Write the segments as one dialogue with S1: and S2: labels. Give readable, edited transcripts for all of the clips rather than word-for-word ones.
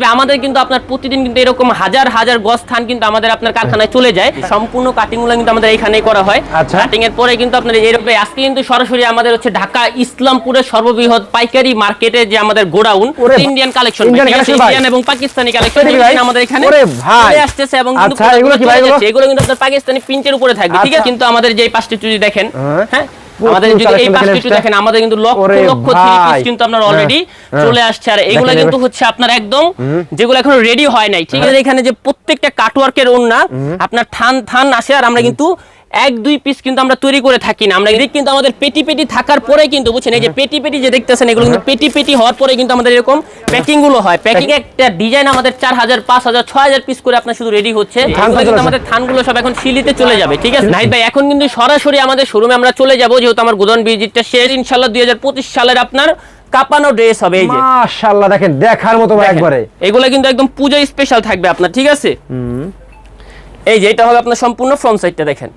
S1: ভাই আমাদের কিন্তু আপনার প্রতিদিন কিন্তু এরকম হাজার হাজার গজ থান কিন্তু আমাদের আপনার কারখানায় চলে যায়, সম্পূর্ণ কাটিং গুলো কিন্তু আমাদের এখানেই করা হয়। কাটিং এর পরে কিন্তু আপনার এইরকম আজকে কিন্তু সরাসরি আমাদের হচ্ছে ঢাকা ইসলামপুরের সর্ববৃহৎ পাইকারি মার্কেটে যে আমাদের গোডাউন ইন্ডিয়ান কালেকশন, ইন্ডিয়ান এবং পাকিস্তানি কালেকশন আমাদের এখানে চলে আসছে এবং এগুলো কিন্তু আপনার পাকিস্তানি প্রিন্টের উপরে থাকবে, ঠিক আছে। কিন্তু আমাদের যে পাঁচটি চুড়ি দেখেন, হ্যাঁ আমাদের যদি এই পাঁচটি চুড়ি দেখেন, আমাদের কিন্তু লক্ষ লক্ষ থ্রি পিস কিন্তু আপনার অলরেডি চলে আসছে। আর এগুলো কিন্তু হচ্ছে আপনার একদম যেগুলো এখনো রেডি হয় নাই, ঠিক আছে। এখানে যে প্রত্যেকটা কাটওয়ার্কের ওন্না আপনার থান আসে, আর আমরা কিন্তু এক দুই পিস কিন্তু আমরা তৈরি করে থাকি না, আমরা কিন্তু আমাদের পেটি পেটি থাকার পরে কিন্তু বুঝছেন এই যে পেটি পেটি যে দেখতেছেন এগুলো কিন্তু পেটি পেটি হওয়ার পরে কিন্তু আমাদের এরকম প্যাকিং গুলো হয়। প্যাকিং একটা ডিজাইন আমাদের 4000 5000 6000 পিস করে আপনার শুধু রেডি হচ্ছে। কিন্তু আমাদের থানগুলো সব এখন সিলিতে চলে যাবে, ঠিক আছে নাহিদ ভাই। এখন কিন্তু সরাসরি আমাদের শোরুমে আমরা চলে যাব, যেহেতু আমার গোদাউন ভিজিটটা শেষ ইনশাআল্লাহ 2025 সালের আপনার কাপানো ড্রেস হবে। এই যে
S2: মাশাআল্লাহ দেখেন দেখার মতো একবারে,
S1: এগুলো কিন্তু একদম পূজা স্পেশাল থাকবে আপনার, ঠিক আছে। এই যে এটা হবে আপনার সম্পূর্ণ ফ্রন্ট সাইডটা দেখেন।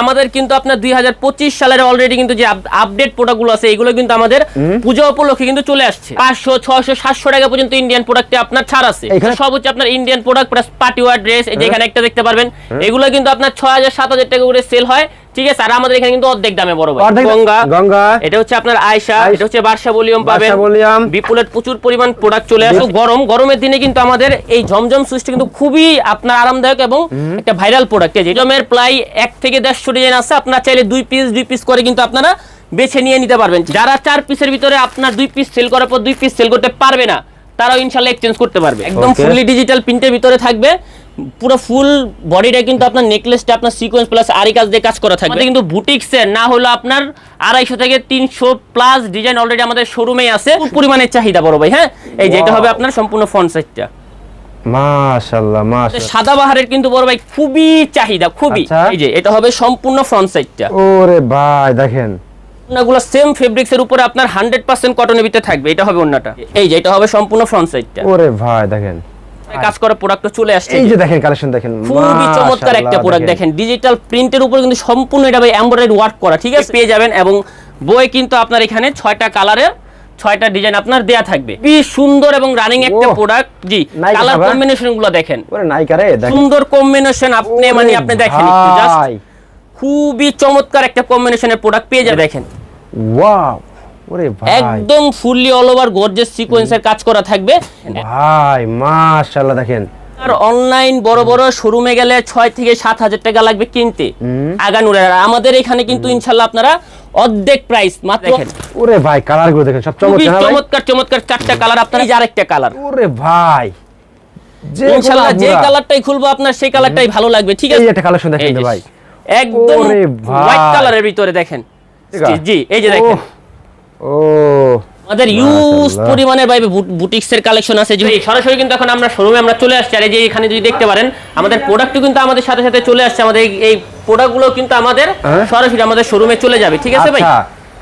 S1: আমাদের কিন্তু আপনার 2025 সালের অলরেডি কিন্তু যে আপডেট প্রোডাক্টগুলো আছে এগুলো কিন্তু আমাদের পূজা উপলক্ষে কিন্তু চলে আসছে। 500 600 700 টাকা পর্যন্ত ইন্ডিয়ান প্রোডাক্টে আপনার ছাড় আছে। সব হচ্ছে আপনার Indian product plus party wear dress. এই যে এখানে একটা দেখতে পারবেন, এগুলো কিন্তু আপনার 6000 7000 টাকা করে সেল হয়, ঠিক আছে। আর আমাদের এখানে কিন্তু অর্ধেক দামে বড় ভাই গঙ্গা, এটা হচ্ছে আপনার আয়েশা, এটা হচ্ছে বাদশা ভলিউম পাবেন, বিপুলের প্রচুর পরিমাণ প্রোডাক্ট চলে আসে। গরমের দিনে কিন্তু আমাদের এই ঝমঝম সুইচটা কিন্তু খুবই আপনার আরামদায়ক এবং একটা ভাইরাল প্রোডাক্ট। এই জমের প্রায় 1 থেকে 150 ডিজাইন আছে, আপনারা চাইলে দুই পিস করে কিন্তু আপনারা বেছে নিয়ে নিতে পারবেন। যারা 4 পিসের ভিতরে আপনার 2 পিস সেল করার পর 2 পিস সেল করতে পারবে না, তারাও ইনশাআল্লাহ এক্সচেঞ্জ করতে পারবে। একদম ফুললি ডিজিটাল প্রিন্টের ভিতরে থাকবে, পুরো ফুল বডিটা কিন্তু আপনার নেকলেসটা আপনার সিকোয়েন্স প্লাস আরি কাজ দিয়ে কাজ করা থাকবে। কিন্তু বুটিক্সের না হলো আপনার 250 থেকে 300 প্লাস ডিজাইন অলরেডি আমাদের শোরুমেই আছে, পরিমাণের চাহিদা বড় ভাই। হ্যাঁ এই যে এটা হবে আপনার সম্পূর্ণ ফ্রন্ট সাইডটা
S2: মাশাআল্লাহ মাশাআল্লাহ,
S1: সাদাবাহারের কিন্তু বড় ভাই খুবই চাহিদা খুবই। এই যে এটা হবে সম্পূর্ণ ফ্রন্ট সাইডটা।
S2: ওরে ভাই দেখেন
S1: ওন্নাগুলো সেম ফেব্রিক্স এর উপরে আপনার 100% কটনের ভিতরে থাকবে, এটা হবে ওন্নাটা। এই যে এটা হবে সম্পূর্ণ ফ্রন্ট সাইডটা।
S2: ওরে ভাই দেখেন
S1: কাজ করা প্রোডাক্ট চলে আসছে।
S2: এই যে দেখেন কালেকশন দেখেন,
S1: খুবই চমৎকার একটা প্রোডাক্ট দেখেন, ডিজিটাল প্রিন্টের উপরে কিন্তু সম্পূর্ণ এটা ভাই এমব্রয়ডারি ওয়ার্ক করা, ঠিক আছে পেয়ে যাবেন। এবং বই কিন্তু আপনার এখানে 6টা কালারের 6টা ডিজাইন আপনার দেয়া থাকবে। খুবই সুন্দর এবং রানিং একটা প্রোডাক্ট। জি কালার কম্বিনেশন গুলো দেখেন,
S2: ওরে নাইকা রে দেখেন
S1: সুন্দর কম্বিনেশন, আপনি মানে আপনি দেখেন জাস্ট খুবই চমৎকার একটা কম্বিনেশনের প্রোডাক্ট পেয়ে যাবেন। দেখেন
S2: ওয়াও, ওরে ভাই
S1: একদম ফুললি অল ওভার গর্জিয়াস সিকোয়েন্সের কাজ করা থাকবে
S2: ভাই মাশাআল্লাহ দেখেন।
S1: আর অনলাইন বড় বড় শোরুমে গেলে 6 থেকে 7000 টাকা লাগবে কিনতে আগানুরের, আমাদের এখানে কিন্তু ইনশাআল্লাহ আপনারা অর্ধেক প্রাইস মাত্র। দেখেন
S2: ওরে ভাই কালারগুলো দেখেন সব
S1: চমৎকার চমৎকার 4টা কালার আপনার, এই যে আরেকটা কালার।
S2: ওরে ভাই
S1: ইনশাআল্লাহ যে কালারটাই খুলবো আপনার সেই কালারটাই ভালো লাগবে, ঠিক আছে।
S2: এই একটা কালেকশন দেখেন ভাই
S1: একদম হোয়াইট কালারের ভিতরে দেখেন। জি এই যে দেখেন
S2: ও
S1: আমাদের ইউজ পরিমাণের ভাই বুটিক্সের কালেকশন আছে। যে সরাসরি কিন্তু এখন আমরা শোরুমে আমরা চলে আসছি। আর এই যে এখানে যদি দেখতে পারেন আমাদের প্রোডাক্টও কিন্তু আমাদের সাথে সাথে চলে আসছে। আমাদের এই প্রোডাক্টগুলো কিন্তু আমাদের সরাসরি আমাদের শোরুমে চলে যাবে, ঠিক আছে ভাই।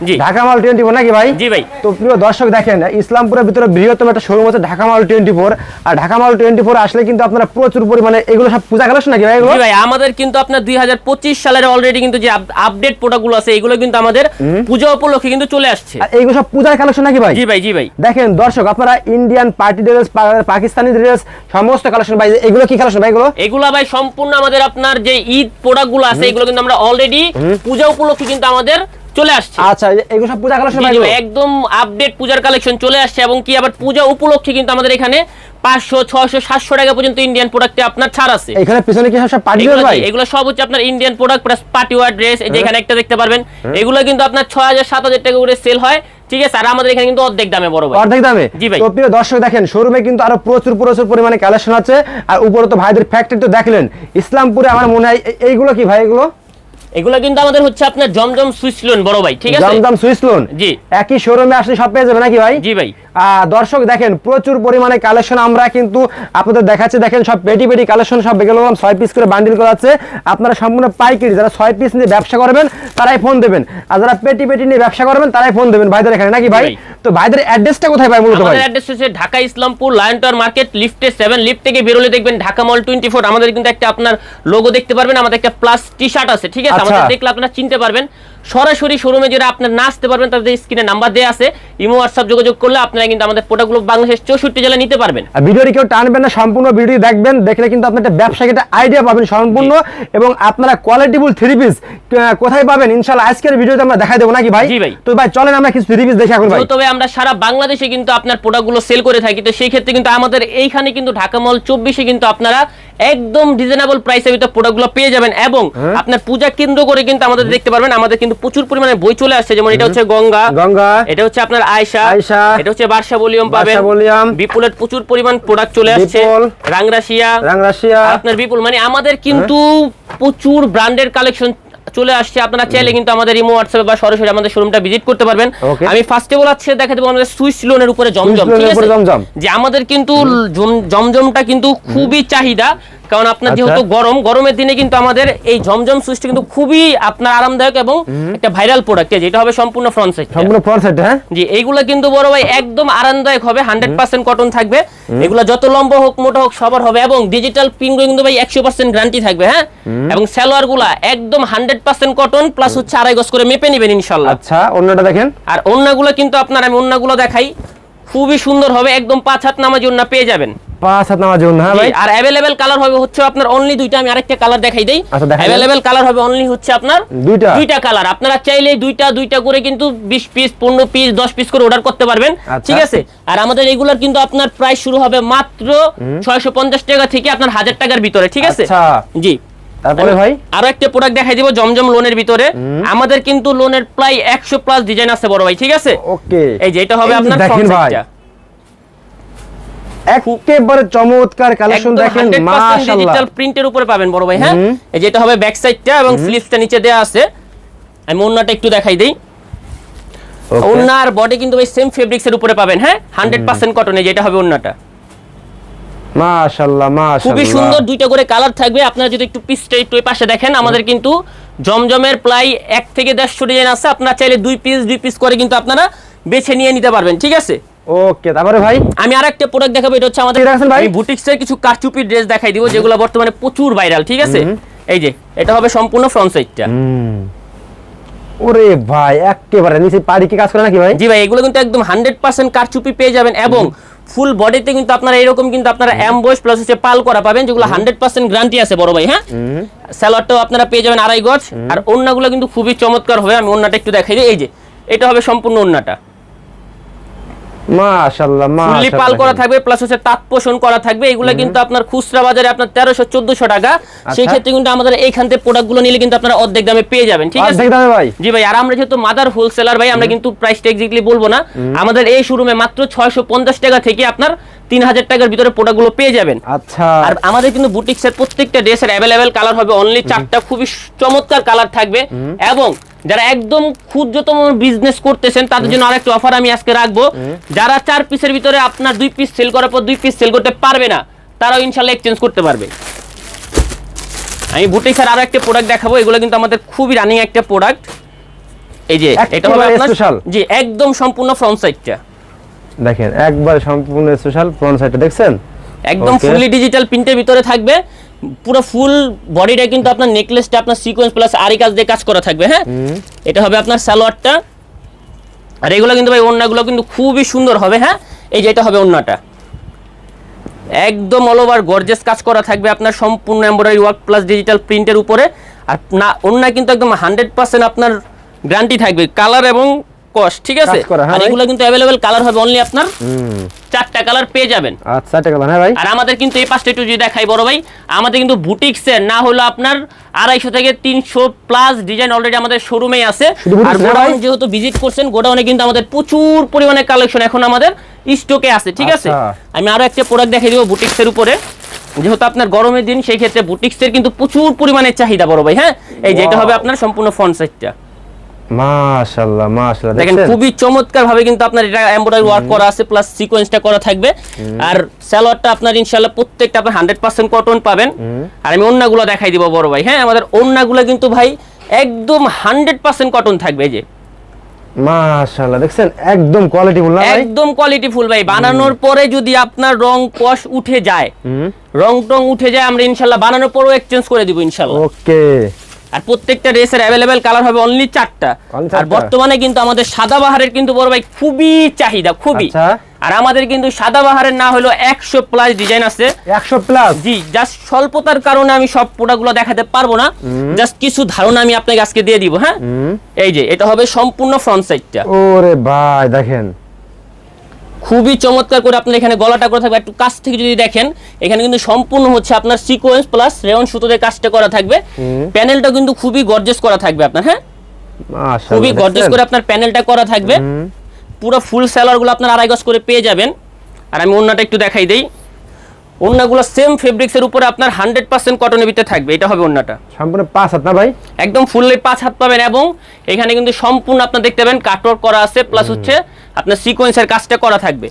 S1: জি
S2: ঢাকা মাল 24 নাকি ভাই?
S1: জি ভাই।
S2: তো প্রিয় দর্শক দেখেন ইসলামপুরের ভিতরে বৃহত্তম একটা শোরুম আছে ঢাকা মাল 24। আর ঢাকা মাল 24 আসলে কিন্তু আপনারা প্রচুর পরিমাণে এগুলো সব পূজা কালেকশন নাকি ভাই? এগুলো
S1: জি ভাই আমাদের কিন্তু আপনার 2025 সালের অলরেডি কিন্তু যে আপডেট প্রোডাক্টগুলো আছে এগুলো কিন্তু আমাদের পূজা উপলক্ষে কিন্তু চলে আসছে।
S2: আর এইগুলো সব পূজার কালেকশন নাকি ভাই?
S1: জি ভাই জি ভাই।
S2: দেখেন দর্শক আপনারা Indian party dress Pakistani dress সমস্ত কালেকশন ভাই। এগুলো কি কালেকশন ভাই?
S1: এগুলো ভাই সম্পূর্ণ আমাদের আপনার যে ঈদ প্রোডাক্টগুলো আছে এগুলো কিন্তু আমরা অলরেডি পূজা উপলক্ষে কিন্তু আমাদের চলে আসছে।
S2: আচ্ছা এগুলো সব পূজা কালেকশন ভাই,
S1: একদম আপডেট পূজার কালেকশন চলে আসছে। এবং কি আবার পূজা উপলক্ষে কিন্তু আমাদের এখানে 500 600 700 টাকা পর্যন্ত ইন্ডিয়ান প্রোডাক্টে আপনার ছাড় আছে।
S2: এখানে পিছনে কি সব পার্টি ওয়্যার ভাই?
S1: এগুলো সব হচ্ছে আপনার Indian product plus party wear dress. এই যে এখানে একটা দেখতে পারবেন, এগুলো কিন্তু আপনার 6000 7000 টাকা করে সেল হয়, ঠিক আছে। আর আমাদের এখানে কিন্তু অর্ধেক দামে বড় ভাই,
S2: অর্ধেক দামে।
S1: জি ভাই।
S2: তো প্রিয় দর্শক দেখেন শোরুমে কিন্তু আরো প্রচুর পরিমাণে কালেকশন আছে। আর উপরে তো ভাইদের ফ্যাক্টরি তো দেখলেন ইসলামপুরে। আমার মনে হয় এইগুলো কি ভাই?
S1: এগুলো কিন্তু আমাদের হচ্ছে আপনার জমজম সুইচ লোন বড় ভাই, ঠিক আছে।
S2: জমজম সুইচ লোন
S1: জি
S2: একই শোরুমে আসলে সব পেয়ে যাবে নাকি ভাই?
S1: জি ভাই।
S2: দর্শক দেখেন প্রচুর পরিমাণে কালেকশন আমরা কিন্তু আপনাদের দেখাচ্ছি। দেখেন সব পেটি কালেকশন সব বেগুলো 6 পিস করে বান্ডিল করা আছে। আপনারা সম্পূর্ণ পাইকারি, যারা 6 পিস নিয়ে ব্যবসা করবেন তারাই ফোন দেবেন, আর যারা পেটি নিয়ে ব্যবসা করবেন তারাই ফোন দেবেন ভাইদের এখানে নাকি ভাই? তো ভাইদের অ্যাড্রেসটা কোথায় ভাই মূলত?
S1: আমাদের অ্যাড্রেস হচ্ছে Dhaka Islampur lion tower market লিফটে 7, লিফট থেকে বেরোলে দেখবেন ঢাকা মল 24। আমাদের কিন্তু একটা আপনার লোগো দেখতে পারবেন, আমাদের একটা প্লাস টি-শার্ট আছে, ঠিক আছে। আমাদের দেখলে আপনারা চিনতে পারবেন। সরাসরি শোরুমে যারা আপনার না আসতে পারবেন তাদের স্ক্রিনে নাম্বার দেওয়া আছে, ইমো হোয়াটসঅ্যাপ যোগাযোগ করলে আপনারা কিন্তু আমাদের প্রোডাক্টগুলো বাংলাদেশের 64 জেলায় নিতে পারবেন।
S2: আর ভিডিওটি কেউ টানবেন না, সম্পূর্ণ ভিডিও দেখবেন, দেখলে কিন্তু আপনার একটা ব্যবসায়িক একটা আইডিয়া পাবেন সম্পূর্ণ। এবং আপনারা কোয়ালিটিফুল থ্রি পিস কোথায় পাবেন ইনশাআল্লাহ আজকের ভিডিওতে আমরা দেখাই দেবো নাকি ভাই?
S1: জি ভাই।
S2: তো ভাই চলেন আমরা কিছু থ্রি পিস দেখি এখন ভাই।
S1: তবে আমরা সারা বাংলাদেশে কিন্তু আপনার প্রোডাক্টগুলো সেল করে থাকি, তো সেই ক্ষেত্রে কিন্তু আমাদের এইখানে কিন্তু ঢাকা মল 24 কিন্তু আপনারা একদম রিজনেবল প্রাইসের ভিতরে প্রোডাক্টগুলো পেয়ে যাবেন। এবং আপনার পূজা কেন্দ্র করে কিন্তু আমাদের দেখতে পারবেন, আমাদের কিন্তু প্রচুর পরিমাণে বই চলে আসছে, যেমন এটা হচ্ছে গঙ্গা, এটা হচ্ছে আপনার আয়েশা, এটা হচ্ছে বাদশা ভলিউম পাবেন, বিপুলের প্রচুর পরিমাণ প্রোডাক্ট চলে আসছে, রাংরাশিয়া আপনার বিপুল, মানে আমাদের কিন্তু প্রচুর ব্র্যান্ডের কালেকশন চলে আসছে। আপনারা চাইলে কিন্তু আমাদের ইমো হোয়াটসঅ্যাপ বা সরাসরি আমাদের শোরুমটা ভিজিট করতে পারবেন। আমি ফার্স্টে বলাচ্ছি দেখা দেবো আমাদের সুইস লোনের উপরে জমজম, ঠিক আছে, যে আমাদের কিন্তু জমজমটা কিন্তু খুবই চাহিদা, কারণ আপনার যেহেতু গরমের দিনে কিন্তু আমাদের এই জমজম সুইচটা কিন্তু খুবই আপনার আরামদায়ক এবং একটা ভাইরাল প্রোডাক্ট, যেটা হবে সম্পূর্ণ ফ্রন্ট সাইড, হ্যাঁ জি। এইগুলো কিন্তু বড় ভাই একদম আরামদায়ক হবে, 100% কটন থাকবে, এগুলো যত লম্বা হোক মোটা হোক সবার হবে, এবং ডিজিটাল প্রিন্ট কিন্তু ভাই 100% গ্যারান্টি থাকবে, হ্যাঁ। এবং সালোয়ার গুলা একদম 100% কটন প্লাস হচ্ছে 2.5 গজ করে মেপে নেবেন ইনশাআল্লাহ।
S2: আচ্ছা, ওন্নাটা দেখেন,
S1: আর ওন্নাগুলো কিন্তু আপনার আমি ওন্নাগুলো দেখাই, খুবই সুন্দর হবে, একদম 5 হাত নামাজি ওন্না পেয়ে যাবেন,
S2: 5 হাত নামাজি ওন্না, হ্যাঁ ভাই।
S1: আর अवेलेबल কালার হবে হচ্ছে আপনার অনলি দুইটা, আমি আরেকটা কালার দেখাই দেই। अवेलेबल কালার হবে অনলি হচ্ছে আপনার দুইটা কালার, আপনারা চাইলে দুইটা করে কিন্তু 20 পিস 15 পিস 10 পিস করে অর্ডার করতে পারবেন, ঠিক আছে। আর আমাদের রেগুলার কিন্তু আপনার প্রাইস শুরু হবে মাত্র 650 টাকা থেকে আপনার 1000 টাকার ভিতরে, ঠিক আছে,
S2: আচ্ছা
S1: জি।
S2: তারপরে ভাই
S1: আরো একটা প্রোডাক্ট দেখাই দিব জমজম লোনের ভিতরে, আমাদের কিন্তু লোনের প্রায় 100 প্লাস ডিজাইন আছে বড় ভাই, ঠিক আছে।
S2: ওকে,
S1: এই যে এটা হবে আপনার ফ্রন্ট সাইডটা,
S2: একেবারে চমৎকার কালেকশন দেখেন, মাশাআল্লাহ,
S1: ডিজিটাল প্রিন্টের উপরে পাবেন বড় ভাই, হ্যাঁ। এই যে এটা হবে ব্যাক সাইডটা এবং স্লিভসটা নিচে দেয়া আছে। আমি ওন্নাটা একটু দেখাই দেই, ওন্নার বডি কিন্তু ভাই সেম ফেব্রিক্স এর উপরে পাবেন, হ্যাঁ, 100% কটন। এই যে এটা হবে ওন্নাটা,
S2: মাশাআল্লাহ মাশাআল্লাহ,
S1: খুবই সুন্দর, দুইটা করে কালার থাকবে। আপনারা যদি একটু পিসটা একটু এই পাশে দেখেন, আমাদের কিন্তু জমজমের প্রায় 1 থেকে 150 ডিজাইন আছে, আপনারা চাইলে দুই পিস করে কিন্তু আপনারা বেছে নিয়ে নিতে পারবেন, ঠিক আছে।
S2: ওকে, তারপরে ভাই
S1: আমি আরেকটা প্রোডাক্ট দেখাবো, এটা হচ্ছে আমাদের আমি বুটিক্সের কিছু কারচুপি ড্রেস দেখাই দিব, যেগুলো বর্তমানে প্রচুর ভাইরাল, ঠিক আছে। এই যে এটা হবে সম্পূর্ণ ফ্রন্ট সাইডটা,
S2: ওরে ভাই একেবারে নিচে পাড়ি কি কাজ করে নাকি ভাই?
S1: জি ভাই, এগুলো কিন্তু একদম 100% কারচুপি পেয়ে যাবেন, এবং ফুল বডিতে কিন্তু আপনারা এরকম কিন্তু আপনারা এমবস প্লাস হচ্ছে পাল করা পাবেন, যেগুলো 100% গ্যারান্টি আছে বড় ভাই, হ্যাঁ। সালোয়ারটাও আপনারা পেয়ে যাবেন 2.5 গজ, আর ওন্নাগুলো কিন্তু খুবই চমৎকার হবে। আমি ওন্নাটা একটু দেখাই দিই, এই যে এটা হবে সম্পূর্ণ ওন্নাটা,
S2: মাশাআল্লাহ
S1: ফুললি পাল করা থাকবে প্লাস হচ্ছে তাঁত পোষণ করা থাকবে। এগুলো কিন্তু আপনার খুচরা বাজারে আপনার 1300-1400 টাকা, সেই ক্ষেত্রে কিন্তু আমাদের এইখান থেকে প্রোডাক্টগুলো নিলে কিন্তু আপনারা অর্ধেক দামে পেয়ে যাবেন, ঠিক আছে
S2: ভাই।
S1: জি ভাই, আর আমরা যেহেতু মাদার হোলসেলার ভাই, আমরা কিন্তু প্রাইসটা এক্স্যাক্টলি বলবো না, আমাদের এই শোরুমে মাত্র 650 টাকা থেকে আপনার 3000 টাকার ভিতরে প্রোডাক্টগুলো পেয়ে যাবেন।
S2: আচ্ছা,
S1: আর আমাদের কিন্তু বুটিক্সের প্রত্যেকটা ড্রেসের अवेलेबल কালার হবে অনলি 4টা, খুবই চমৎকার কালার থাকবে। এবং যারা একদম ক্ষুদ্রতম বিজনেস করতেছেন তাদের জন্য আরেকটা অফার আমি আজকে রাখবো, যারা 4 পিসের ভিতরে আপনার 2 পিস সেল করার পর 2 পিস সেল করতে পারবে না, তারাও ইনশাআল্লাহ এক্সচেঞ্জ করতে পারবে। আমি বুটিক্সের আরো একটা প্রোডাক্ট দেখাবো, এগুলো কিন্তু আমাদের খুবই রানিং একটা প্রোডাক্ট। এই যে এটা হবে আপনার জি একদম সম্পূর্ণ ফ্রন্ট সাইডটা
S2: দেখেন, একবার সম্পূর্ণ স্পেশাল ফ্রন্ট সাইডটা দেখছেন,
S1: একদম ফুললি ডিজিটাল প্রিন্টের ভিতরে থাকবে, পুরো ফুল বডিটা কিন্তু আপনার নেকলেসটা আপনার সিকোয়েন্স প্লাস আরি কাজ দিয়ে কাজ করা থাকবে, হ্যাঁ। এটা হবে আপনার সালোয়ারটা, আর এগুলো কিন্তু ভাই ওন্নাগুলো কিন্তু খুবই সুন্দর হবে, হ্যাঁ। এই যে এটা হবে ওন্নাটা, একদম অল ওভার গর্জিয়াস কাজ করা থাকবে আপনার সম্পূর্ণ এমব্রয়ডারি ওয়ার্ক প্লাস ডিজিটাল প্রিন্টের উপরে। আর না ওন্না কিন্তু একদম 100% আপনার গ্যারান্টি থাকবে, কালার এবং কস্ট, ঠিক আছে। আর এগুলো কিন্তু अवेलेबल কালার হবে অনলি আপনার 4টা কালার পেয়ে যাবেন।
S2: আচ্ছা, 4টা কালার, হ্যাঁ ভাই।
S1: আর আমাদের কিন্তু এই পাশটা একটু যদি দেখাই বড় ভাই, আমাদের কিন্তু বুটিক্সের না হলো আপনার 250 থেকে 300 প্লাস ডিজাইন অলরেডি আমাদের শোরুমেই আছে। আর গোডাউন যেহেতু ভিজিট করছেন, গোডাউনে কিন্তু আমাদের প্রচুর পরিমাণে কালেকশন এখন আমাদের স্টকে আছে, ঠিক আছে। আমি আরো একটা প্রোডাক্ট দেখাই দিব বুটিক্সের উপরে, যেহেতু আপনার গরমের দিন, সেই ক্ষেত্রে বুটিক্সের কিন্তু প্রচুর পরিমাণে চাহিদা বড় ভাই, হ্যাঁ। এই যে এটা হবে আপনার সম্পূর্ণ ফ্রন্ট সাইডটা,
S2: মাশাআল্লাহ মাশাআল্লাহ,
S1: দেখেন খুবই চমৎকার ভাবে কিন্তু আপনার এটা এমব্রয়ডারি ওয়ার্ক করা আছে প্লাস সিকোয়েন্সটা করা থাকবে। আর সালোয়ারটা আপনার ইনশাআল্লাহ প্রত্যেকটা আপনি 100% কটন পাবেন। আর আমি ওন্নাগুলো দেখাই দিব বড় ভাই, হ্যাঁ। আমাদের ওন্নাগুলো কিন্তু ভাই একদম 100% কটন থাকবে, এই যে
S2: মাশাআল্লাহ দেখছেন, একদম কোয়ালিটিফুল না ভাই,
S1: একদম কোয়ালিটিফুল ভাই। বানানোর পরে যদি আপনার রং কষ উঠে যায়, রং টং উঠে যায়, আমরা ইনশাআল্লাহ বানানোর পরেও এক্সচেঞ্জ করে দিব ইনশাআল্লাহ।
S2: ওকে,
S1: আর প্রত্যেকটা ড্রেসের অ্যাভেলেবেল কালার হবে অনলি 4টা। আর বর্তমানে কিন্তু আমাদের সাদাবাহারের কিন্তু বড় ভাই খুবই চাহিদা, খুবই। আর আমাদের কিন্তু সাদাবাহারের না হলো 100 প্লাস ডিজাইন আছে।
S2: 100 প্লাস?
S1: জি, জাস্ট স্বল্পতার কারণে আমি সব প্রোডাক্টগুলো দেখাতে পারবো না, জাস্ট কিছু ধারণা আমি আপনাকে আজকে দিয়ে দিব। হ্যাঁ, এই যে এটা হবে সম্পূর্ণ ফ্রন্ট সাইডটা।
S2: ওরে ভাই দেখেন
S1: খুবই চমৎকার করে আপনার এখানে গলাটা করে থাকবে। একটু কাছ থেকে যদি দেখেন, এখানে কিন্তু সম্পূর্ণ হচ্ছে আপনার সিকোয়েন্স প্লাস রেয়ন সুতোতে কাজটা করা থাকবে। প্যানেলটা কিন্তু খুবই গর্জিয়াস করা থাকবে আপনার। হ্যাঁ,
S2: মাশাআল্লাহ,
S1: খুবই গর্জিয়াস করে আপনার প্যানেলটা করা থাকবে। পুরো ফুল সালোয়ারগুলো আপনার 2.5 গজ করে পেয়ে যাবেন। আর আমি ওন্নাটা একটু দেখাই দেই। ওন্নাগুলো সেম ফেব্রিক্সের উপরে আপনার 100% কটনের ভিতরে থাকবে। এটা হবে ওন্নাটা
S2: সম্পূর্ণ 5 হাত না ভাই?
S1: একদম ফুললি 5 হাত পাবেন। এবং এখানে কিন্তু সম্পূর্ণ আপনার দেখতে পাবেন কাটওয়ার্ক করা আছে, প্লাস হচ্ছে আপনার সিকোয়েন্সের কাজটা করা থাকবে।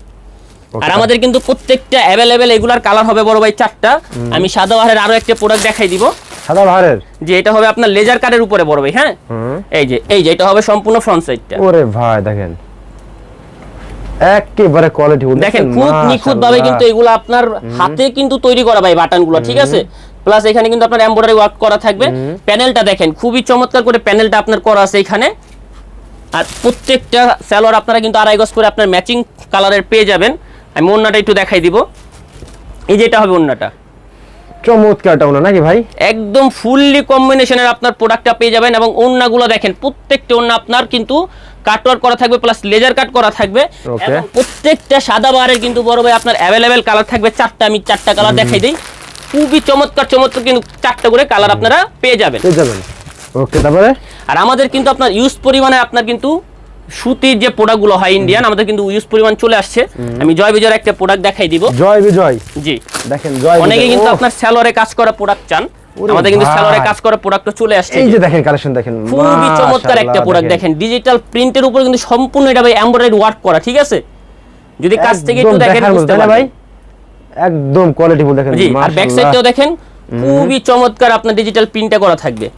S1: আর আমাদের কিন্তু প্রত্যেকটা অ্যাভেলেবেল এগুলার কালার হবে বড় ভাই 4টা। আমি সাদাবাহারের আরো একটা প্রোডাক্ট দেখাই দিব।
S2: সাদাবাহারের?
S1: যে এটা হবে আপনার লেজার কাটের উপরে বড় ভাই। হ্যাঁ, এই যে এটা হবে সম্পূর্ণ ফ্রন্ট সাইডটা।
S2: ওরে ভাই দেখেন একেবারে কোয়ালিটি
S1: দেখেন, খুব নিখুঁত ভাবে কিন্তু এগুলো আপনার হাতে কিন্তু তৈরি করা ভাই বাটনগুলো, ঠিক আছে। প্লাস এখানে কিন্তু আপনার এমব্রয়ডারি ওয়ার্ক করা থাকবে। প্যানেলটা দেখেন খুবই চমৎকার করে প্যানেলটা আপনার করা আছে এখানে। আর প্রত্যেকটা সালোয়ার আপনারা কিন্তু 2.5 গজ করে আপনার ম্যাচিং কালারের পেয়ে যাবেন। আমি ওন্নাটা একটু দেখাই দিব। এই যে এটা হবে ওন্নাটা,
S2: চমৎকারটা ওন্না নাকি ভাই?
S1: একদম ফুললি কম্বিনেশনের আপনার প্রোডাক্টটা পেয়ে যাবেন। এবং ওন্নাগুলো দেখেন, প্রত্যেকটা ওন্না আপনার কিন্তু কাটওয়ার্ক করা থাকবে, প্লাস লেজার কাট করা থাকবে। এবং প্রত্যেকটা সাদাবাহারের কিন্তু বড় ভাই আপনার অ্যাভেলেবেল কালার থাকবে 4টা। আমি 4টা কালার দেখাই দিই। খুবই চমৎকার চমৎকার কিন্তু 4টা করে কালার আপনারা পেয়ে যাবেন।
S2: ওকে, তারপরে
S1: আর আমাদের কিন্তু আপনার ইউজ পরিমাণে আপনার কিন্তু সুতির যে প্রোডাক্টগুলো হয় ইন্ডিয়ান, আমাদের কিন্তু ইউজ পরিমাণ চলে আসছে। আমি জয় বিজয়ের একটা প্রোডাক্ট দেখাই দিব।
S2: জয় বিজয়?
S1: জি,
S2: দেখেন জয় বিজয়।
S1: অনেকে কিন্তু আপনার সালোয়ারে কাজ করা প্রোডাক্ট চান, আমাদের কিন্তু সালোয়ারে কাজ করা প্রোডাক্টও চলে আসছে।
S2: এই যে দেখেন কালেকশন দেখেন,
S1: খুবই চমৎকার একটা প্রোডাক্ট দেখেন। ডিজিটাল প্রিন্টের উপর কিন্তু সম্পূর্ণ এটা ভাই এমব্রয়ডারি ওয়ার্ক করা, ঠিক আছে। যদি কাছ থেকে একটু দেখেন বুঝতে পারবেন ভাই,
S2: একদম কোয়ালিটি ফুল দেখেন।
S1: জি, আর ব্যাক সাইডটাও দেখেন খুবই চমৎকার আপনার ডিজিটাল প্রিন্টটা করা থাকবে।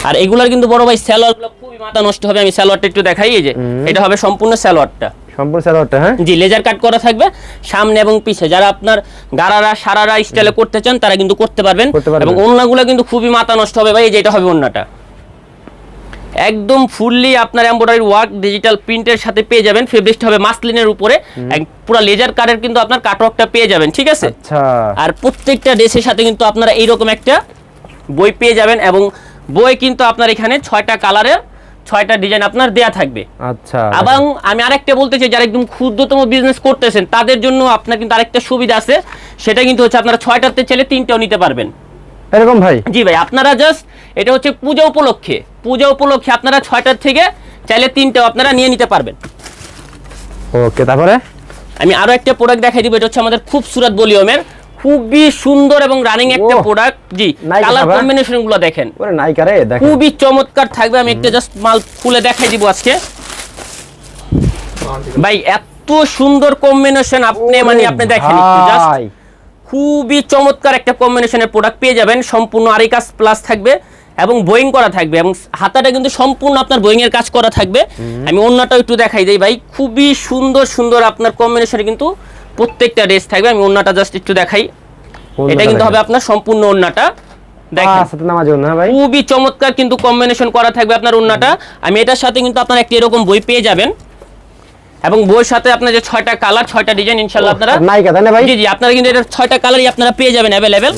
S1: আর এগুলার কিন্তু বড় ভাই সালোয়ারগুলো খুবই মাথা নষ্ট হবে। আমি সালোয়ারটা একটু দেখাই। এই যে এটা হবে সম্পূর্ণ সালোয়ারটা,
S2: সম্পূর্ণ সালোয়ারটা। হ্যাঁ,
S1: জি, লেজার কাট করা থাকবে সামনে এবং পিছে। যারা আপনার গারারা সারারা স্টাইলে করতে চান তারা কিন্তু করতে পারবেন। এবং ওন্নাগুলো কিন্তু খুবই মাথা নষ্ট হবে ভাই। এই যে এটা হবে ওন্নাটা, একদম ফুললি আপনার এমব্রয়ডারি ওয়ার্ক ডিজিটাল প্রিন্টের সাথে পেয়ে যাবেন। ফেব্রিকটা হবে মাসলিনের উপরে, পুরো লেজার কাটের কিন্তু আপনার কাটওয়ার্কটা পেয়ে যাবেন, ঠিক আছে।
S2: আচ্ছা, আর
S1: প্রত্যেকটা ড্রেসের সাথে কিন্তু আপনারা এইরকম একটা বই পেয়ে যাবেন। এবং বই কিন্তু আপনার এখানে 6টা কালারের 6টা ডিজাইন আপনার দেয়া থাকবে।
S2: আচ্ছা,
S1: এবং আমি আরেকটা বলতে চাই, যারা একদম ক্ষুদ্রতম বিজনেস করতেছেন তাদের জন্য আপনার কিন্তু আরেকটা সুবিধা আছে। সেটা কিন্তু হচ্ছে আপনারা 6টাতে চাইলে 3টাও নিতে পারবেন।
S2: এরকম ভাই? জি
S1: ভাই, আপনারা জাস্ট এটা হচ্ছে পূজা উপলক্ষে আপনারা 6টার থেকে চাইলে 3টাও আপনারা নিয়ে নিতে পারবেন।
S2: ওকে, তারপরে
S1: আমি আরো একটা প্রোডাক্ট দেখাই দিব। এটা হচ্ছে আমাদের খুবসুরত ভলিউমের খুবই সুন্দর এবং রানিং একটা প্রোডাক্ট। জি, কালার কম্বিনেশন গুলো দেখেন,
S2: ওরে নাইকা রে, দেখেন
S1: খুবই চমৎকার থাকবে। আমি একটা জাস্ট মাল খুলে দেখাই দিব আজকে ভাই। এত সুন্দর কম্বিনেশন আপনি দেখেন একটু জাস্ট, খুবই চমৎকার একটা কম্বিনেশনের প্রোডাক্ট পেয়ে যাবেন। সম্পূর্ণ আরি কাজ প্লাস থাকবে এবং বোয়িং করা থাকবে। এবং হাতাটা কিন্তু সম্পূর্ণ আপনার বোয়িং এর কাজ করা থাকবে। আমি ওন্নাটাও একটু দেখাই দেই ভাই। খুবই সুন্দর সুন্দর আপনার কম্বিনেশনে কিন্তু প্রত্যেকটা ড্রেস থাকবে। আমি ওন্নাটা জাস্ট একটু দেখাই। এটা কিন্তু হবে আপনার সম্পূর্ণ ওন্নাটা দেখেন, খুবই চমৎকার কিন্তু কম্বিনেশন করা থাকবে আপনার ওন্নাটা। আমি এটার সাথে কিন্তু আপনার একটা এরকম বই পেয়ে যাবেন। এবং বইয়ের সাথে আপনার যে 6টা কালার 6টা ডিজাইন ইনশাআল্লাহ আপনারা নাইকা তাই না ভাই? জি জি, আপনারা কিন্তু এটা 6টা কালারই আপনারা পেয়ে যাবেন अवेलेबल।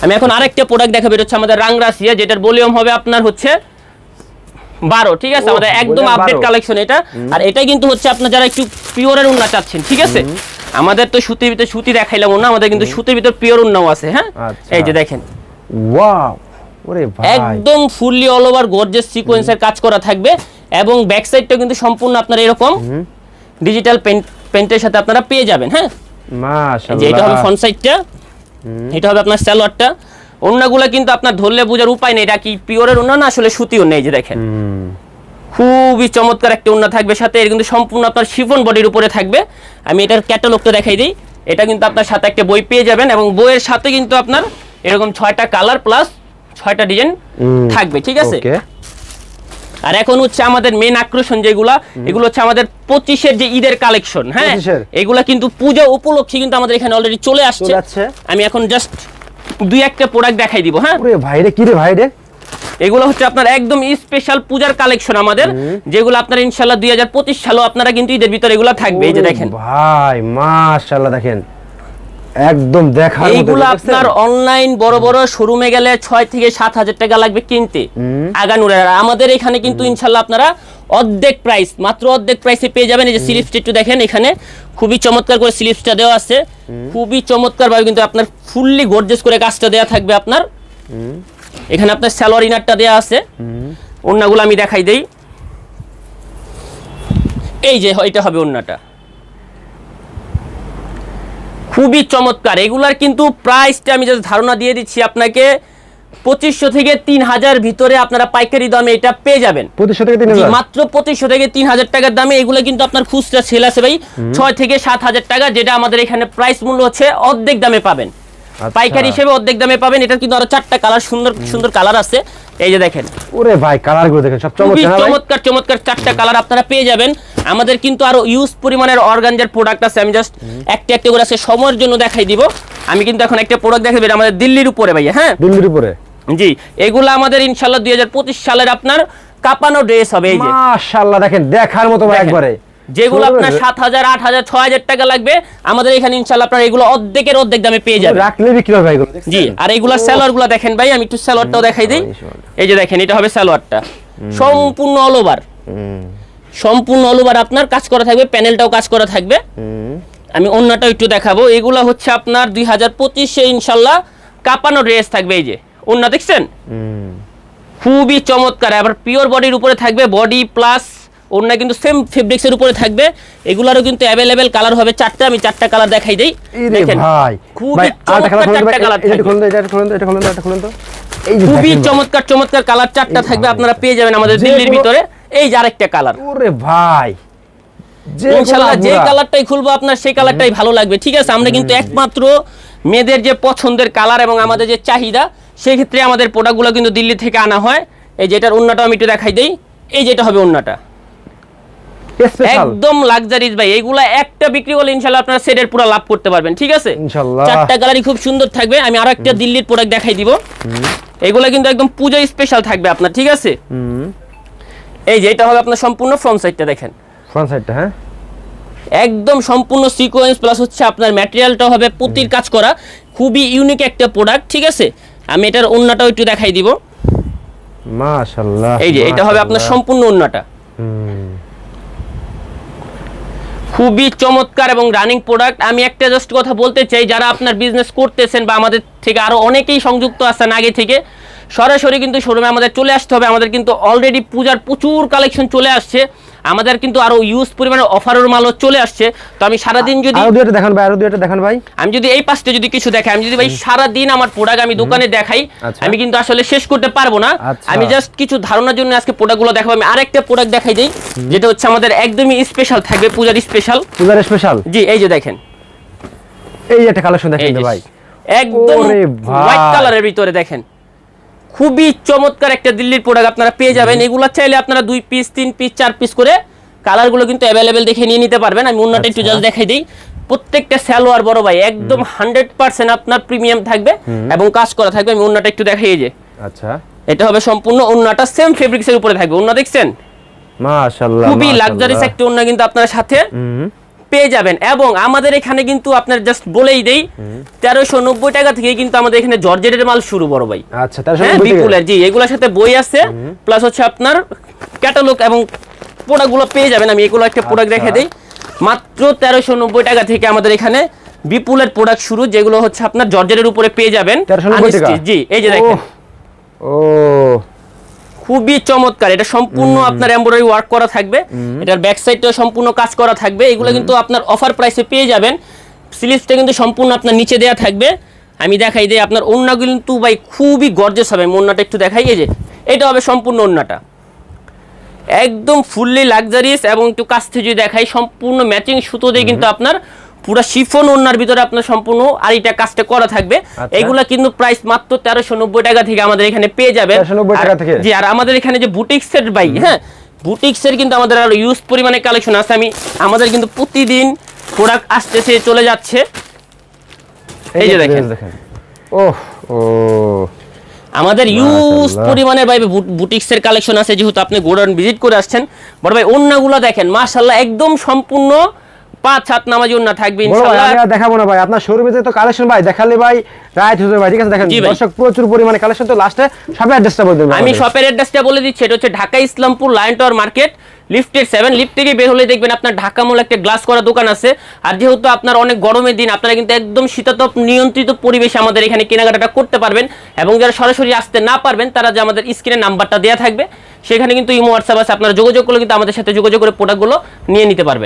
S1: আমি এখন আরেকটা প্রোডাক্ট দেখাবো। এটা হচ্ছে আমাদের রাংরাসিয়া, যেটার ভলিউম হবে আপনার হচ্ছে 12, ঠিক আছে। আমাদের একদম আপডেট কালেকশন এটা। আর এটা কিন্তু হচ্ছে আপনারা যারা একটু পিওরের উন্না চাচ্ছেন, ঠিক আছে। আমাদের তো সুতির ভিতরে সুতি দেখাইলাম না, আমাদের কিন্তু সুতির ভিতর পিওর উন্নাও আছে। হ্যাঁ, এই যে দেখেন,
S2: ওয়াও, ওরে ভাই,
S1: একদম ফুললি অল ওভার গর্জিয়াস সিকোয়েন্সের কাজ করা থাকবে। এবং ব্যাক সাইডটা কিন্তু সম্পূর্ণ আপনারা এরকম ডিজিটাল পেন্টের সাথে আপনারা পেয়ে যাবেন। হ্যাঁ, মাশাআল্লাহ। এটা হবে ফ্রন্ট সাইডটা, এটা হবে আপনার সালোয়ারটা। ওন্নাগুলো কিন্তু আপনার ধরলে বোঝার উপায় নেই এটা কি পিওরের ওন্না না আসলে সুতি ওন্না। এই যে দেখেন, খুবই চমৎকার একটা ওন্না থাকবে সাথে। এর কিন্তু সম্পূর্ণ আপনার শিফন বডির উপরে থাকবে। আমি এটার ক্যাটালগটা দেখাই দিই। এটা কিন্তু আপনার সাথে একটা বই পেয়ে যাবেন। এবং বইয়ের সাথে কিন্তু আপনার এরকম 6টা কালার প্লাস 6টা ডিজাইন থাকবে, ঠিক আছে। আর এখন হচ্ছে আমাদের মেন আকর্ষণ যেগুলা, এগুলো হচ্ছে আমাদের 25-এর যে ঈদের কালেকশন। হ্যাঁ, এগুলা কিন্তু পূজা উপলক্ষে কিন্তু আমাদের এখানে অলরেডি চলে আসছে। আমি এখন জাস্ট দুই একটা প্রোডাক্ট দেখাই দিব। হ্যাঁ
S2: ওরে ভাই রে, কি রে ভাই রে,
S1: এগুলো হচ্ছে আপনার একদম স্পেশাল পূজার কালেকশন আমাদের, যেগুলো আপনার ইনশাআল্লাহ 2025 সালেও আপনারা কিন্তু ঈদের ভিতরে এগুলো থাকবে। এই যে দেখেন
S2: ভাই মাশাআল্লাহ, দেখেন একদম দেখার মতো।
S1: এইগুলো আপনার অনলাইন বড় বড় শোরুমে গেলে 6 থেকে 7,000 টাকা লাগবে কিনতে আগানুরের। আমাদের এখানে কিন্তু ইনশাআল্লাহ আপনারা অর্ধেক প্রাইস, মাত্র অর্ধেক প্রাইসে পেয়ে যাবেন। এই যে স্লিপসটা একটু দেখেন, এখানে খুবই চমৎকার করে স্লিপসটা দেওয়া আছে, খুবই চমৎকার ভাবে কিন্তু আপনার ফুললি গর্জিয়াস করে কাজটা দেওয়া থাকবে আপনার। এখানে আপনার সালোয়ার ইনারটা দেওয়া আছে, ওন্নাগুলো আমি দেখাই দেই। এই যে এটা হবে ওন্নাটা, খুবই চমৎকার। এগুলার কিন্তু প্রাইসটা আমি জাস্ট ধারণা দিয়ে দিচ্ছি আপনাকে, 2500 থেকে 3000 ভিতরে আপনারা পাইকারি দামে এটা পেয়ে যাবেন।
S2: 2500 থেকে 3000,
S1: মাত্র 2500 থেকে 3000 টাকার দামে এগুলো কিন্তু আপনার খুচরা সেল আছে ভাই 6 থেকে 7000 টাকা, যেটা আমাদের এখানে প্রাইস মূল্য হচ্ছে অর্ধেক দামে পাবেন। পাইকারি হিসেবে অর্ধেক দামে পাবেন। এটা কিন্তু আরো 4টা কালার, সুন্দর সুন্দর কালার আছে। এই যে দেখেন,
S2: ওরে ভাই কালারগুলো দেখেন সব চমৎকার,
S1: চমৎকার চমৎকার 4টা কালার আপনারা পেয়ে যাবেন। আমাদের কিন্তু আরো ইউজ পরিমাণের অর্গানজার প্রোডাক্ট আছে, আমি জাস্ট একটা একটা করে আছে সময়ের জন্য দেখাই দিব। আমি কিন্তু এখন একটা প্রোডাক্ট দেখাবো, এটা আমাদের দিল্লির উপরে ভাইয়া। হ্যাঁ
S2: দিল্লির উপরে,
S1: জি এগুলো আমাদের ইনশাআল্লাহ 2025 সালের আপনার কাপানো ড্রেস হবে। এই যে
S2: মাশাআল্লাহ দেখেন দেখার মতো ভাই একবারে,
S1: যেগুলো আপনার 7000 8000 6000 টাকা লাগবে, আমাদের এখানে ইনশাআল্লাহ আপনারা এগুলো অর্ধেকের অর্ধেক দামে পেয়ে যাবেন।
S2: রাখলে বিক্রি হবে এগুলো।
S1: জি আর এগুলা সালোয়ারগুলো দেখেন ভাই, আমি একটু সালোয়ারটাও দেখাই দেই। এই যে দেখেন, এটা হবে সালোয়ারটা, সম্পূর্ণ অল ওভার, সম্পূর্ণ অল ওভার আপনার কাজ করা থাকবে, প্যানেলটাও কাজ করা থাকবে। আমি ওন্নাটাও একটু দেখাবো। এগুলা হচ্ছে আপনার 2025 ইনশাআল্লাহ কাপানো ড্রেস থাকবে। এই যে ওন্না দেখছেন, খুবই চমৎকার। আবার পিওর বডির উপরে থাকবে, বডি প্লাস ওন্না কিন্তু সেম ফেব্রিক্সের উপরে থাকবে। এগুলারও কিন্তু अवेलेबल কালার হবে 4টা, আমি 4টা কালার দেখাই দেই। দেখেন
S2: ভাই
S1: খুবই চমৎকার 4টা কালার থাকবে।
S2: এটা খুলুন তো, এটা খুলুন তো, এটা খুলুন তো, এটা খুলুন তো। এই যে
S1: খুবই চমৎকার চমৎকার কালার 4টা থাকবে, আপনারা পেয়ে যাবেন আমাদের দিল্লির ভিতরে। এই যে আরেকটা কালার,
S2: ওরে ভাই
S1: ইনশাআল্লাহ যে কালারটাই খুলবো আপনার সেই কালারটাই ভালো লাগবে। ঠিক আছে, আমরা কিন্তু একমাত্র মেয়েদের যে পছন্দের কালার এবং আমাদের যে চাহিদা, সেই ক্ষেত্রে আমাদের প্রোডাক্টগুলো কিন্তু দিল্লি থেকে আনা হয়। এই যে এটার ওন্নাটা আমি একটু দেখাই দেই। এই যে এটা হবে ওন্নাটা, একদম লাক্সারিজ ভাই। এইগুলা একটা বিক্রি করলে ইনশাআল্লাহ আপনারা সেটের পুরো লাভ করতে পারবেন। ঠিক আছে,
S2: ইনশাআল্লাহ
S1: 4টা কালারই খুব সুন্দর থাকবে। আমি আরো একটা দিল্লির প্রোডাক্ট দেখাই দিব। এগুলা কিন্তু একদম পূজা স্পেশাল থাকবে আপনার। ঠিক আছে, এই যে এটা হবে আপনার সম্পূর্ণ ফ্রন্ট সাইডটা দেখেন,
S2: ফ্রন্ট সাইডটা হ্যাঁ
S1: একদম সম্পূর্ণ সিকোয়েন্স প্লাস হচ্ছে আপনার ম্যাটেরিয়ালটা হবে পুতির কাজ করা, খুবই ইউনিক একটা প্রোডাক্ট। ঠিক আছে, আমি এটার ওন্নাটাও একটু দেখাই দিব।
S2: মাশাআল্লাহ,
S1: এই যে এটা হবে আপনার সম্পূর্ণ ওন্নাটা, খুবই চমৎকার এবং রানিং প্রোডাক্ট। আমি একটা জাস্ট কথা বলতে চাই, যারা আপনার বিজনেস করতেছেন বা আমাদের থেকে আরো অনেকেই সংযুক্ত আছেন আগে থেকে, সরাসরি কিন্তু শোরুমে আমাদের চলে আসতে হবে। আমাদের কিন্তু অলরেডি পূজার প্রচুর কালেকশন চলে আসছে, আমাদের কিন্তু আরো ইউজ পরিমাণে অফারের মালও চলে আসছে। তো আমি সারাদিন যদি
S2: আরো দুইটা দেখান ভাই, আরো দুইটা দেখান ভাই।
S1: আমি যদি এই পাশটা যদি কিছু দেখাই, আমি যদি ভাই সারাদিন আমার প্রোডাক্ট আমি দোকানে দেখাই, আমি কিন্তু আসলে শেষ করতে পারবো না। আমি জাস্ট কিছু ধারণার জন্য আজকে প্রোডাক্টগুলো দেখাবো। আমি আরেকটা প্রোডাক্ট দেখাই দেই, যেটা হচ্ছে আমাদের একদমই স্পেশাল থাকবে, পূজার স্পেশাল।
S2: পূজার স্পেশাল,
S1: জি এই যে দেখেন,
S2: এই একটা কালেকশন দেখেন ভাই,
S1: একদম হোয়াইট কালারের ভিতরে দেখেন, খুবই চমৎকার একটা দিল্লির প্রোডাক্ট আপনারা পেয়ে যাবেন। এগুলো চাইলে আপনারা 2 পিস 3 পিস 4 পিস করে কালারগুলো কিন্তু अवेलेबल দেখে নিয়ে নিতে পারবেন। আমি ওন্নাটা একটু জাস্ট দেখাই দেই। প্রত্যেকটা সালোয়ার বড় ভাই একদম 100% আপনার প্রিমিয়াম থাকবে এবং কাজ করা থাকবে। আমি ওন্নাটা একটু দেখাই, এই যে
S2: আচ্ছা
S1: এটা হবে সম্পূর্ণ ওন্নাটা সেম ফেব্রিক্সের উপরে থাকবে। ওন্না দেখছেন,
S2: মাশাআল্লাহ,
S1: খুবই লাক্সারিয়াস একটা ওন্না কিন্তু আপনার সাথে পেয়ে যাবেন। এবং আমাদের এখানে কিন্তু আপনার জাস্ট বলেই দেই, 1390 টাকা থেকে কিন্তু আমাদের এখানে জর্জেটের মাল শুরু বড় ভাই।
S2: আচ্ছা 1390
S1: বিপুলের, জি এগুলোর সাথে বই আছে প্লাস হচ্ছে আপনার ক্যাটালগ এবং প্রোডাক্টগুলো পেয়ে যাবেন। আমি এগুলো একটা প্রোডাক্ট রেখে দেই, মাত্র 1390 টাকা থেকে আমাদের এখানে বিপুলের প্রোডাক্ট শুরু, যেগুলো হচ্ছে আপনার জর্জেটের উপরে পেয়ে যাবেন।
S2: 1390 টাকা,
S1: জি এই যে দেখেন,
S2: ও
S1: খুবই চমৎকার। এটা সম্পূর্ণ আপনার এমব্রয়ডারি ওয়ার্ক করা থাকবে, এটার ব্যাক সাইডটাও সম্পূর্ণ কাজ করা থাকবে। এগুলো কিন্তু আপনার অফার প্রাইসে পেয়ে যাবেন। স্লিভসটা কিন্তু সম্পূর্ণ আপনার নিচে দেয়া থাকবে। আমি দেখাই দিই, আপনার ওন্নাগুলো কিন্তু ভাই খুবই গর্জিয়াস হবে। আমি ওন্নাটা একটু দেখাই, এই যে এটা হবে সম্পূর্ণ ওন্নাটা, একদম ফুললি লাক্সারিয়াস। এবং একটু কাছ থেকে যদি দেখাই, সম্পূর্ণ ম্যাচিং সুতো দিয়ে কিন্তু আপনার পুরো শিফন ওন্নার ভিতরে আপনার সম্পূর্ণ আর এটা কাজটা করা থাকবে। এগুলা কিন্তু প্রাইস মাত্র 1390 টাকা থেকে আমাদের এখানে পেয়ে যাবেন।
S2: 1390 টাকা থেকে,
S1: জি। আর আমাদের এখানে যে বুটিক্সের ভাই, হ্যাঁ বুটিক্সের কিন্তু আমাদের আরো ইউজ পরিমাণে কালেকশন আছে। আমি আমাদের কিন্তু প্রতিদিন প্রোডাক্ট আসতেছে চলে যাচ্ছে। এই যে দেখেন,
S2: ওহ ও
S1: আমাদের ইউজ
S2: মাশাআল্লাহ।
S1: পরিমাণের ভাই বুটিক্সের কালেকশন আছে, যেহেতু আপনি গোডাউন ভিজিট করে আসছেন। বড় ভাই ওন্নাগুলো দেখেন মাশাআল্লাহ একদম সম্পূর্ণ 5 হাত নামাজি ওন্না থাকবে
S2: বড় ভাই
S1: ইনশাআল্লাহ।
S2: আমি আর দেখাবো না ভাই, আপনার শোরুমে তো কালেকশন ভাই দেখালে ভাই রাইট হয়ে যাবে ভাই, ঠিক আছে? দেখেন
S1: জি ভাই।
S2: দর্শক প্রচুর পরিমাণে কালেকশন, তো লাস্টে সবাই অ্যাড্রেসটা বলে দেবেন
S1: আমি
S2: আমাদের।
S1: শপের অ্যাড্রেসটা বলে দিচ্ছি, এটা হচ্ছে Dhaka Islampur lion tower market, লিফটের 7, লিফট থেকে বের হলে দেখবেন আপনার ঢাকা মল একটা গ্লাস করা দোকান আছে। আর যেহেতু আপনার অনেক গরমের দিন, আপনারা কিন্তু একদম শীতাতপ নিয়ন্ত্রিত পরিবেশে আমাদের এখানে কেনাকাটা করতে পারবেন। এবং যারা সরাসরি আসতে না পারবেন, তারা যে আমাদের স্ক্রিনে নাম্বারটা দেওয়া থাকবে, সেখানে কিন্তু ইমো হোয়াটসঅ্যাপ আছে, আপনারা যোগাযোগ করলে কিন্তু আমাদের সাথে যোগাযোগ করে প্রোডাক্টগুলো নিয়ে নিতে পারবেন।